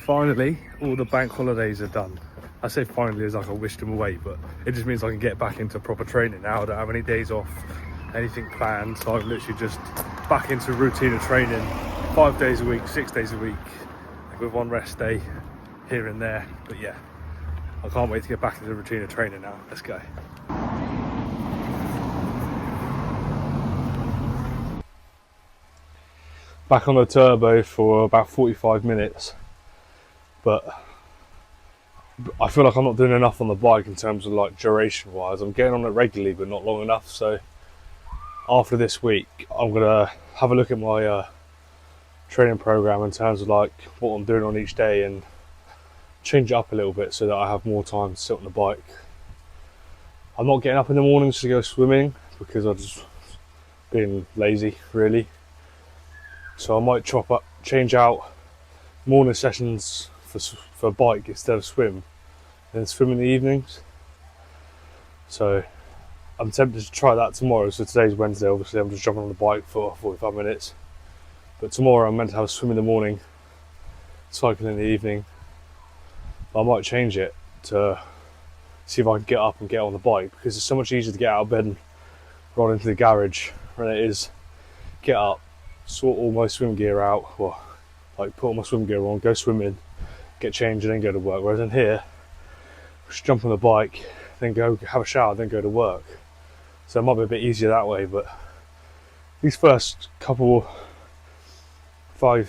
Finally, all the bank holidays are done. I say finally as like I wished them away, but it just means I can get back into proper training now. I don't have any days off, anything planned, so I'm literally just back into routine of training 5 days a week, 6 days a week, with one rest day here and there. But yeah, I can't wait to get back into the routine of training now. Let's go. Back on the turbo for about 45 minutes, but I feel like I'm not doing enough on the bike in terms of like duration wise. I'm getting on it regularly but not long enough, so after this week I'm gonna have a look at my training program in terms of like what I'm doing on each day and change it up a little bit so that I have more time to sit on the bike. I'm not getting up in the mornings to go swimming because I'm just being lazy really. So I might change out morning sessions for bike instead of swim, and swim in the evenings. So I'm tempted to try that tomorrow. So today's Wednesday, obviously I'm just jumping on the bike for 45 minutes. But tomorrow I'm meant to have a swim in the morning, cycling in the evening. But I might change it to see if I can get up and get on the bike, because it's so much easier to get out of bed and run into the garage than it is get up, sort all my swim gear out, or like put all my swim gear on, go swimming, get changed and then go to work. Whereas in here, just jump on the bike, then go have a shower, then go to work. So it might be a bit easier that way. But these first first 4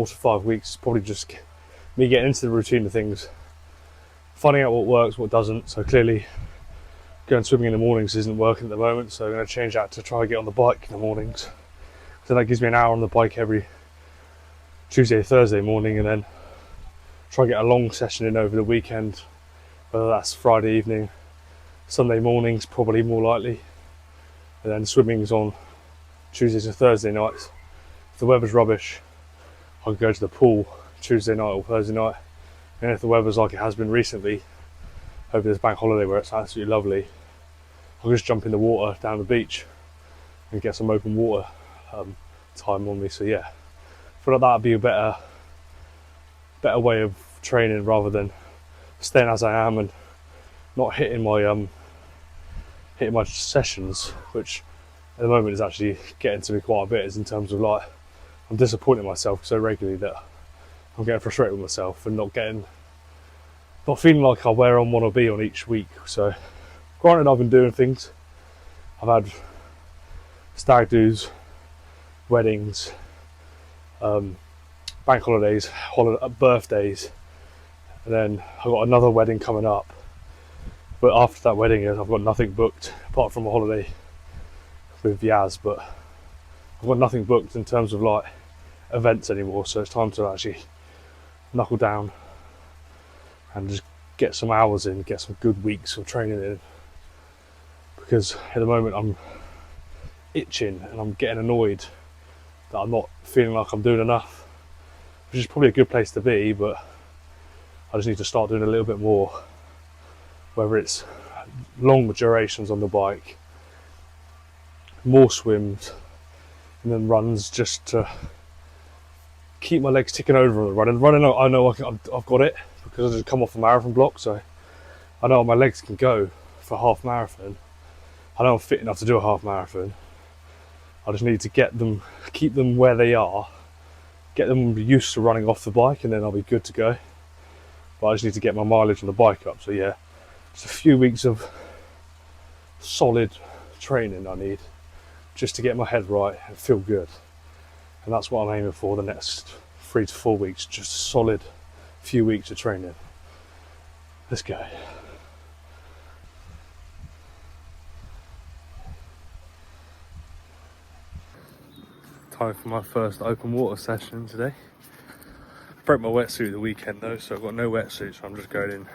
to 5 weeks is probably just me getting into the routine of things, finding out what works, what doesn't. So clearly going swimming in the mornings isn't working at the moment, so I'm going to change that to try and get on the bike in the mornings. So that gives me an hour on the bike every Tuesday, Thursday morning, and then try and get a long session in over the weekend, whether that's Friday evening, Sunday mornings probably more likely, and then swimming's on Tuesdays and Thursday nights. If the weather's rubbish, I can go to the pool Tuesday night or Thursday night, and if the weather's like it has been recently over this bank holiday where it's absolutely lovely, I'll just jump in the water down the beach and get some open water time on me. So yeah, I feel like that'd be a better way of training rather than staying as I am and not hitting my sessions, which at the moment is actually getting to me quite a bit, is in terms of like I'm disappointing myself so regularly that I'm getting frustrated with myself and not feeling like I'm where I want to be on each week. So granted, I've been doing things, I've had stag do's, weddings, bank holidays, birthdays, and then I've got another wedding coming up. But after that wedding, I've got nothing booked apart from a holiday with Yaz. But I've got nothing booked in terms of like events anymore. So it's time to actually knuckle down and just get some hours in, get some good weeks of training in. Because at the moment I'm itching and I'm getting annoyed that I'm not feeling like I'm doing enough, which is probably a good place to be, but I just need to start doing a little bit more, whether it's long durations on the bike, more swims, and then runs just to keep my legs ticking over on the run. And running, I know I've got it because I just come off a marathon block, so I know my legs can go for half marathon. I know I'm fit enough to do a half marathon. I just need to keep them where they are, get them used to running off the bike, and then I'll be good to go. But I just need to get my mileage on the bike up. So yeah, just a few weeks of solid training I need just to get my head right and feel good. And that's what I'm aiming for the next 3 to 4 weeks, just a solid few weeks of training. Let's go. Time for my first open water session today. Broke my wetsuit the weekend though, so I've got no wetsuit, so I'm just going in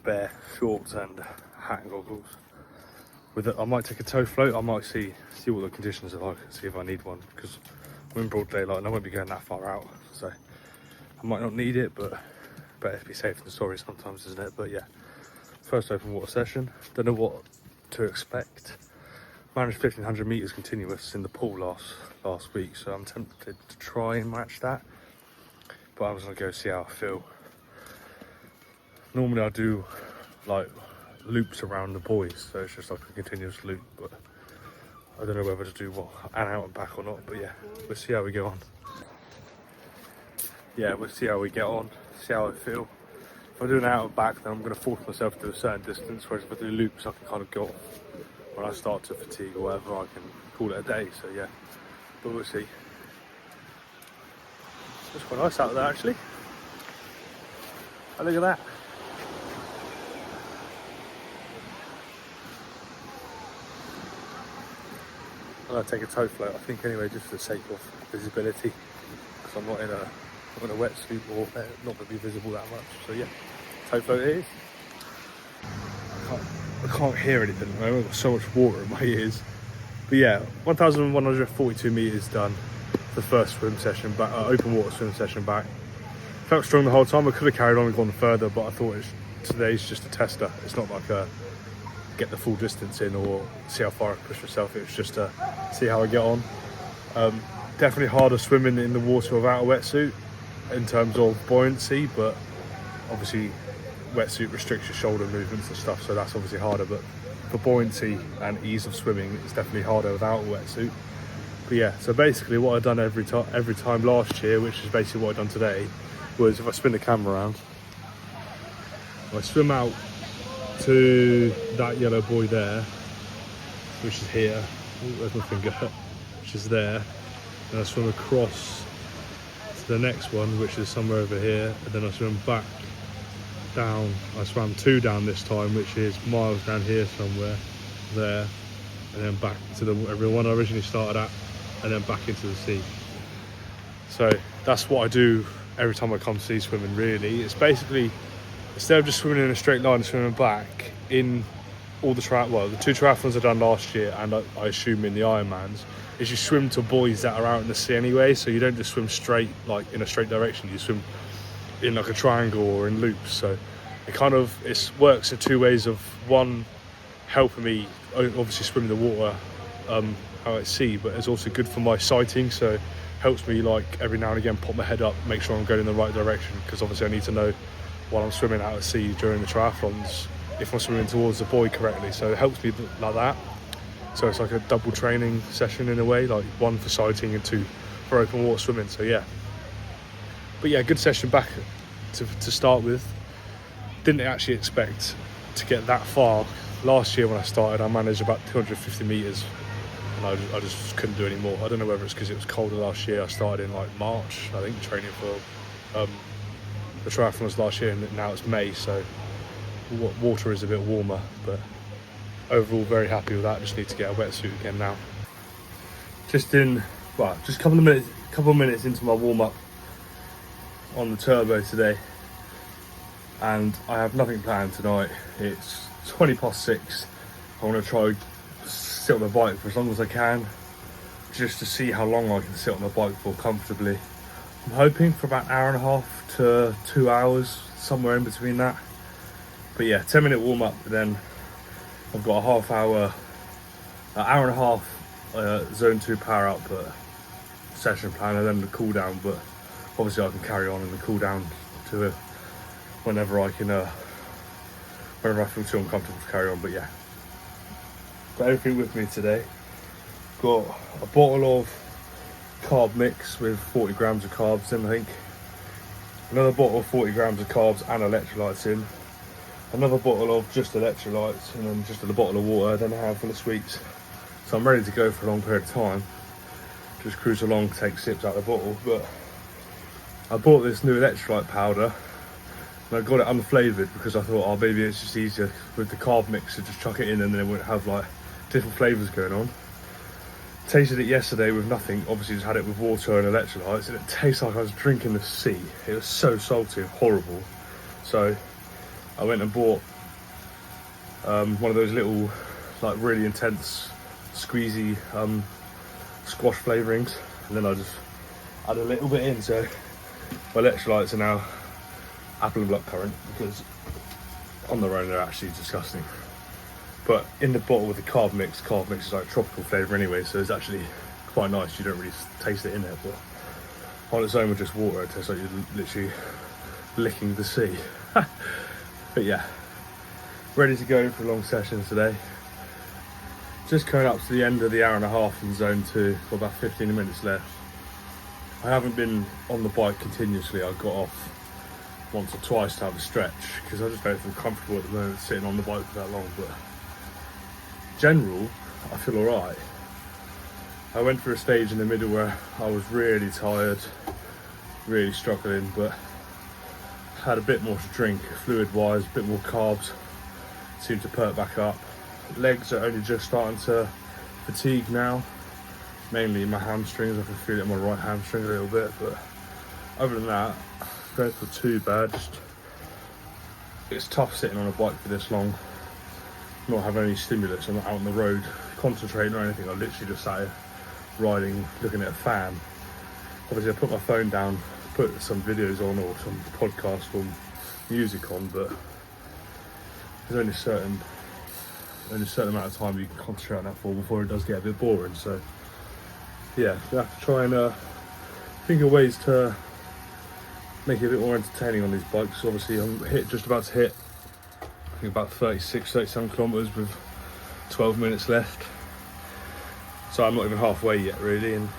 bare shorts and hat and goggles. I might take a tow float. I might see what the conditions are like, see if I need one, because I'm in broad daylight and I won't be going that far out, so I might not need it, but better to be safe than sorry sometimes, isn't it? But yeah, first open water session. Don't know what to expect. Managed 1500 meters continuous in the pool last week, so I'm tempted to try and match that. but I'm just gonna go see how I feel. Normally I do like loops around the buoys, so it's just like a continuous loop, but I don't know whether to do an out and back or not, but yeah, we'll see how we go on. Yeah, we'll see how we get on, see how I feel. If I do an out and back, then I'm going to force myself to do a certain distance, whereas if I do loops, I can kind of go off. When I start to fatigue or whatever, I can call it a day, so yeah, but we'll see. It's quite nice out there actually. Oh, look at that. I'm going to take a tow float, I think anyway, just for the sake of visibility, because I'm not in a wetsuit or not going to be visible that much, so yeah, tow float it is. I can't hear anything at the moment, I've got so much water in my ears. But yeah, 1,142 metres done for the first swim session back, open water swim session back. Felt strong the whole time. I could have carried on and gone further, but I thought today's just a tester. It's not like a get the full distance in or see how far I can push myself. It was just to see how I get on. Definitely harder swimming in the water without a wetsuit in terms of buoyancy, but obviously wetsuit restricts your shoulder movements and stuff, so that's obviously harder. But for buoyancy and ease of swimming, it's definitely harder without a wetsuit. But yeah, so basically what I've done every time last year, which is basically what I've done today, was if I spin the camera around, I swim out to that yellow buoy there, which is here. Oh, there's my finger, which is there. And I swim across to the next one, which is somewhere over here, and then I swim back down. I swam 2 down this time, which is miles down here somewhere, there, and then back to the one I originally started at, and then back into the sea. So that's what I do every time I come sea swimming, really. It's basically, instead of just swimming in a straight line and swimming back, in all the 2 triathlons I've done last year, and I assume in the Ironmans, is you swim to buoys that are out in the sea anyway, so you don't just swim straight, like in a straight direction, you swim in like a triangle or in loops. So it works in 2 ways of, one, helping me obviously swim in the water out at sea, but it's also good for my sighting, so it helps me like every now and again pop my head up, make sure I'm going in the right direction, because obviously I need to know while I'm swimming out at sea during the triathlons if I'm swimming towards the buoy correctly. So it helps me like that. So it's like a double training session in a way, like 1 for sighting and 2 for open water swimming. So yeah, but yeah, good session back to start with. Didn't actually expect to get that far. Last year when I started, I managed about 250 metres, and I just couldn't do any more. I don't know whether it's because it was colder last year. I started in like March, I think, training for the triathlons last year, and now it's May, so water is a bit warmer, but overall very happy with that. Just need to get a wetsuit again now. Just a couple of minutes into my warm-up on the turbo today, and I have nothing planned tonight. It's 6:20. I want to try sit on the bike for as long as I can, just to see how long I can sit on the bike for comfortably. I'm hoping for about 1.5 to 2 hours, somewhere in between that. But yeah, 10-minute warm-up, then I've got a hour and a half zone 2 power output session plan, and then the cool down. But obviously I can carry on in the cool down to whenever I feel too uncomfortable to carry on. But yeah, got everything with me today. Got a bottle of carb mix with 40 grams of carbs in, I think. Another bottle of 40 grams of carbs and electrolytes in. Another bottle of just electrolytes, and then just a bottle of water, then a handful of sweets. So I'm ready to go for a long period of time. Just cruise along, take sips out of the bottle. But I bought this new electrolyte powder, and I got it unflavoured because I thought, maybe it's just easier with the carb mix to just chuck it in, and then it wouldn't have like different flavours going on. Tasted it yesterday with nothing, obviously just had it with water and electrolytes, and it tastes like I was drinking the sea. It was so salty and horrible. So I went and bought one of those little, like really intense, squeezy squash flavourings, and then I just add a little bit in. So my electrolytes are now apple and blackcurrant, because on their own they're actually disgusting. But in the bottle with the carb mix is like tropical flavour anyway, so it's actually quite nice. You don't really taste it in it, but on its own with just water, it tastes like you're literally licking the sea. But yeah, ready to go for a long session today. Just coming up to the end of the hour and a half in zone 2, got about 15 minutes left. I haven't been on the bike continuously. I got off once or twice to have a stretch because I just don't feel comfortable at the moment sitting on the bike for that long, but in general, I feel alright. I went through a stage in the middle where I was really tired, really struggling, but had a bit more to drink, fluid wise, a bit more carbs, seemed to perk back up. Legs are only just starting to fatigue now, mainly my hamstrings. I can feel it in my right hamstring a little bit, but other than that, don't feel too bad. It's tough sitting on a bike for this long, not having any stimulus. I'm not out on the road concentrating or anything. I literally just sat here riding, looking at a fan. Obviously I put my phone down, put some videos on or some podcast or music on, but there's only a certain amount of time you can concentrate on that for before it does get a bit boring. So yeah, we have to try and think of ways to make it a bit more entertaining on these bikes. Obviously I'm just about to hit, I think about 37 kilometers with 12 minutes left. So I'm not even halfway yet really, and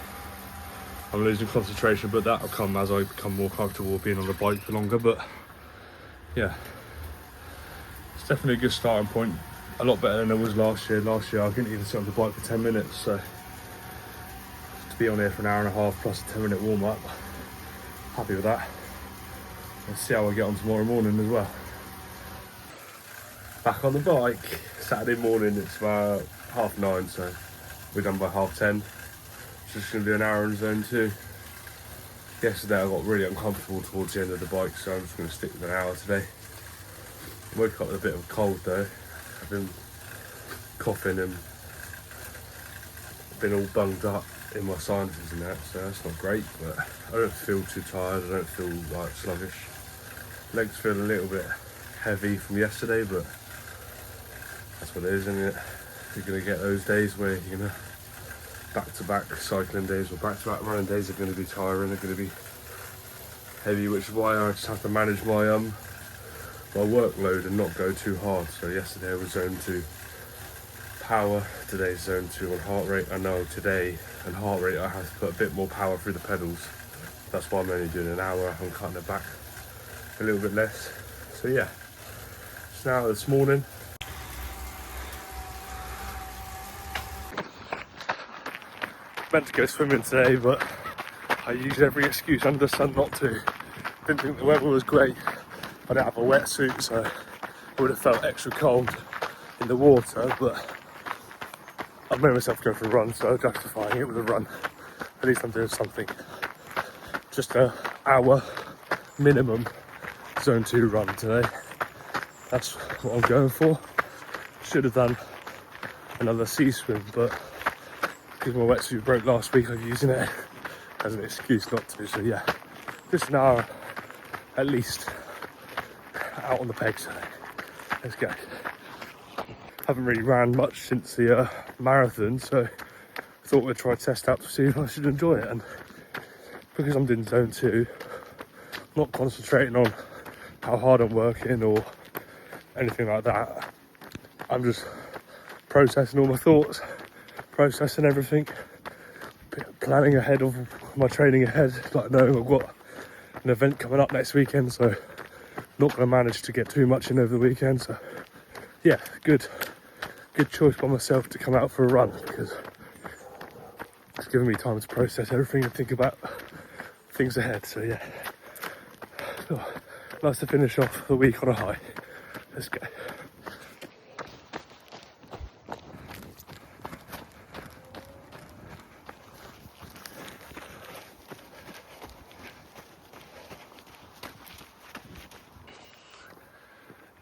I'm losing concentration, but that'll come as I become more comfortable being on the bike for longer. But yeah, it's definitely a good starting point. A lot better than it was last year. Last year I couldn't even sit on the bike for 10 minutes, so to be on here for an hour and a half plus a 10-minute warm up, happy with that. Let's see how I get on tomorrow morning as well. Back on the bike, Saturday morning, it's about 9:30, so we're done by 10:30. Just going to do an hour in zone 2. Yesterday I got really uncomfortable towards the end of the bike, so I'm just going to stick with an hour today. I woke up with a bit of a cold though. I've been coughing and been all bunged up in my sinuses and that, so that's not great, but I don't feel too tired, I don't feel like sluggish. Legs feel a little bit heavy from yesterday, but that's what it is, isn't it? You're going to get those days where you're going to back-to-back cycling days or back-to-back running days are going to be tiring, they're going to be heavy, which is why I just have to manage my workload and not go too hard. So yesterday I was zone 2 power, today's zone 2 on heart rate. I know today on heart rate I have to put a bit more power through the pedals. That's why I'm only doing an hour. I'm cutting it back a little bit less. So yeah, it's now this morning. Meant to go swimming today, but I used every excuse under the sun not to. Didn't think the weather was great. I didn't have a wetsuit, so I would have felt extra cold in the water, but I made myself go for a run, so I'm justifying it with a run. At least I'm doing something. Just an hour minimum zone 2 run today. That's what I'm going for. Should have done another sea swim, but because my wetsuit broke last week, I'm using it as an excuse not to. So yeah, just an hour at least out on the pegs. Let's go. Haven't really ran much since the marathon, so I thought we'd try test out to see if I should enjoy it. And because I'm doing zone 2, not concentrating on how hard I'm working or anything like that. I'm just processing all my thoughts, processing everything, planning ahead of my training ahead, like knowing I've got an event coming up next weekend, so not going to manage to get too much in over the weekend. So yeah, good choice by myself to come out for a run, because it's giving me time to process everything and think about things ahead. So yeah, nice to finish off the week on a high. Let's go.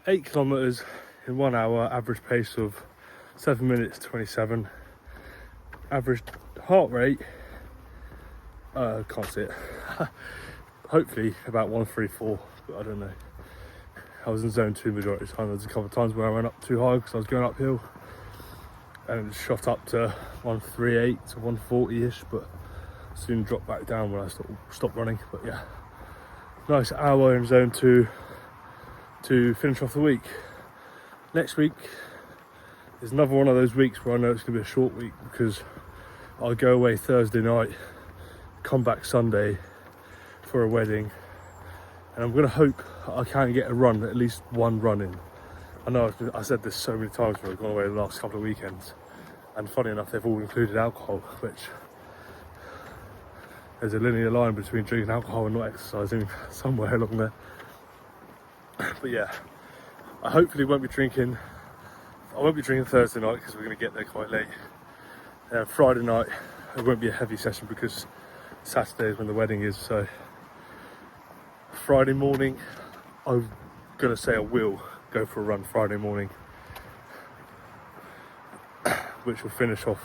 Eight kilometers in 1 hour, average pace of 7 minutes 27. Average heart rate, can't see it. Hopefully about 134, but I don't know. I was in zone 2 majority of the time. There's a couple of times where I went up too high because I was going uphill, and it shot up to 138 to 140ish, but soon drop back down when I stop running. But yeah, nice hour in zone 2 to finish off the week. Next week is another one of those weeks where I know it's going to be a short week because I'll go away Thursday night, come back Sunday for a wedding, and I'm going to hope I can get a run, at least one run in. I know I said this so many times when I've gone away the last couple of weekends, and funny enough they've all included alcohol, which there's a linear line between drinking alcohol and not exercising somewhere along there. But yeah, I hopefully won't be drinking. I won't be drinking Thursday night because we're going to get there quite late. Friday night it won't be a heavy session because Saturday is when the wedding is. So Friday morning, I'm going to say I will go for a run Friday morning, which will finish off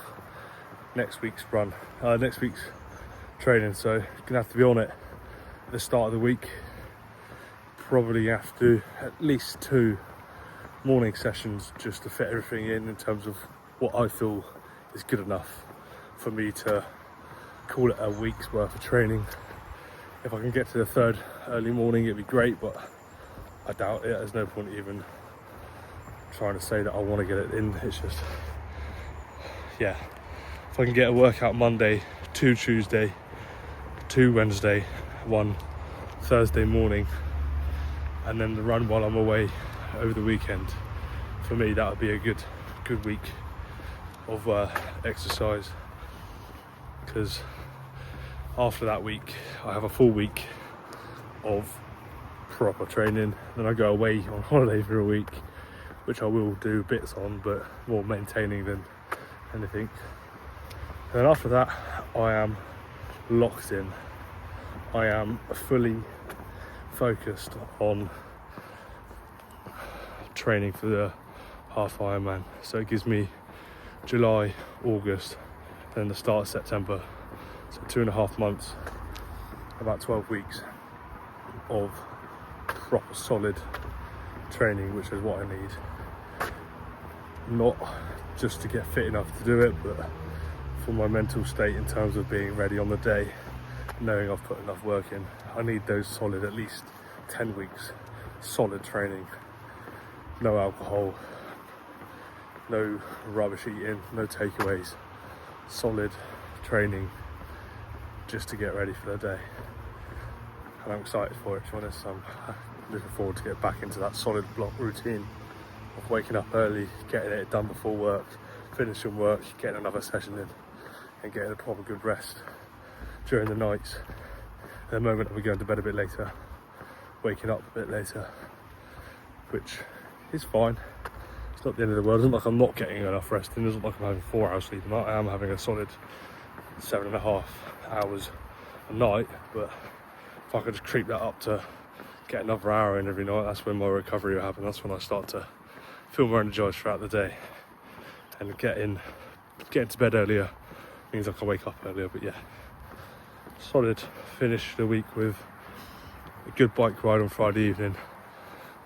next week's run, next week's training. So gonna have to be on it at the start of the week. Probably have to do at least 2 morning sessions just to fit everything in terms of what I feel is good enough for me to call it a week's worth of training. If I can get to the 3rd early morning, it'd be great, but I doubt it. There's no point even trying to say that I want to get it in. It's just, yeah, if I can get a workout Monday, 2 Tuesday, 2 Wednesday, 1 Thursday morning, and then the run while I'm away over the weekend, for me that would be a good week of exercise, because after that week I have a full week of proper training. Then I go away on holiday for a week, which I will do bits on, but more maintaining than anything. And then after that I am locked in. I am fully focused on training for the half Ironman. So it gives me July, August, then the start of September. So 2.5 months, about 12 weeks of proper solid training, which is what I need. Not just to get fit enough to do it, but for my mental state in terms of being ready on the day, knowing I've put enough work in. I need those solid, at least 10 weeks, solid training. No alcohol, no rubbish eating, no takeaways, solid training just to get ready for the day. And I'm excited for it, to be honest. I'm looking forward to get back into that solid block routine of waking up early, getting it done before work, finishing work, getting another session in, and getting a proper good rest during the nights. At the moment we're going to bed a bit later, waking up a bit later, which is fine. It's not the end of the world. It isn't like I'm not getting enough rest, and it isn't like I'm having 4 hours sleep a night. I am having a solid 7.5 hours a night, but if I could just creep that up to get another hour in every night, that's when my recovery will happen. That's when I start to feel more energized throughout the day, and getting to bed earlier means I can wake up earlier. But yeah, solid finish the week with a good bike ride on Friday evening,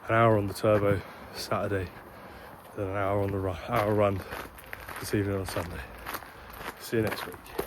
an hour on the turbo Saturday, then an hour on the hour run this evening on Sunday. See you next week.